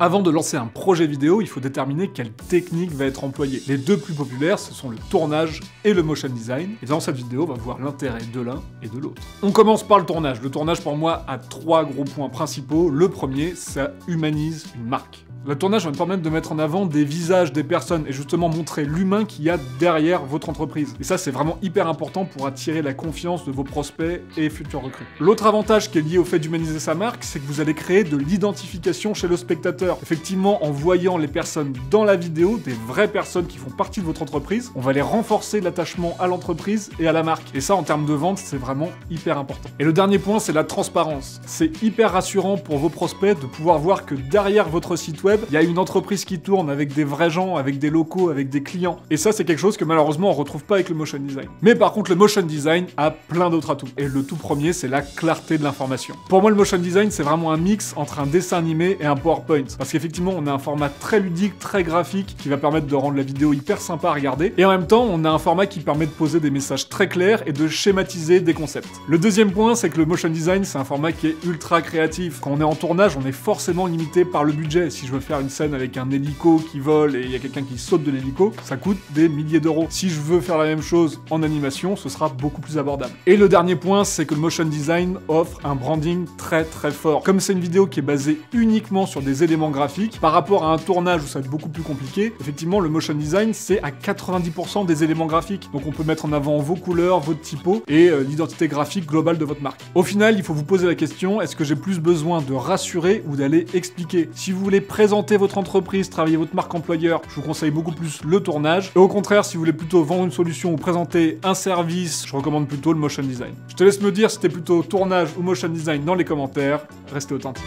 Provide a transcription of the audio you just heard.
Avant de lancer un projet vidéo, il faut déterminer quelle technique va être employée. Les deux plus populaires, ce sont le tournage et le motion design. Et dans cette vidéo, on va voir l'intérêt de l'un et de l'autre. On commence par le tournage. Le tournage, pour moi, a 3 gros points principaux. Le premier, ça humanise une marque. Le tournage va me permettre de mettre en avant des visages des personnes et justement montrer l'humain qu'il y a derrière votre entreprise. Et ça, c'est vraiment hyper important pour attirer la confiance de vos prospects et futurs recrues. L'autre avantage qui est lié au fait d'humaniser sa marque, c'est que vous allez créer de l'identification chez le spectateur. Effectivement, en voyant les personnes dans la vidéo, des vraies personnes qui font partie de votre entreprise, on va aller renforcer l'attachement à l'entreprise et à la marque. Et ça, en termes de vente, c'est vraiment hyper important. Et le dernier point, c'est la transparence. C'est hyper rassurant pour vos prospects de pouvoir voir que derrière votre site web, il y a une entreprise qui tourne avec des vrais gens, avec des locaux, avec des clients. Et ça, c'est quelque chose que malheureusement, on retrouve pas avec le motion design. Mais par contre, le motion design a plein d'autres atouts. Et le tout premier, c'est la clarté de l'information. Pour moi, le motion design, c'est vraiment un mix entre un dessin animé et un PowerPoint. Parce qu'effectivement, on a un format très ludique, très graphique, qui va permettre de rendre la vidéo hyper sympa à regarder. Et en même temps, on a un format qui permet de poser des messages très clairs et de schématiser des concepts. Le deuxième point, c'est que le motion design, c'est un format qui est ultra créatif. Quand on est en tournage, on est forcément limité par le budget. Si je veux faire une scène avec un hélico qui vole et il y a quelqu'un qui saute de l'hélico, ça coûte des milliers d'euros. Si je veux faire la même chose en animation, ce sera beaucoup plus abordable. Et le dernier point, c'est que le motion design offre un branding très très fort. Comme c'est une vidéo qui est basée uniquement sur des éléments graphiques, par rapport à un tournage où ça va être beaucoup plus compliqué, effectivement le motion design c'est à 90% des éléments graphiques. Donc on peut mettre en avant vos couleurs, votre typo et l'identité graphique globale de votre marque. Au final, il faut vous poser la question, est-ce que j'ai plus besoin de rassurer ou d'aller expliquer? Si vous voulez présenter votre entreprise, travailler votre marque employeur, je vous conseille beaucoup plus le tournage. Et au contraire, si vous voulez plutôt vendre une solution ou présenter un service, je recommande plutôt le motion design. Je te laisse me dire si c'était plutôt tournage ou motion design dans les commentaires. Restez authentique.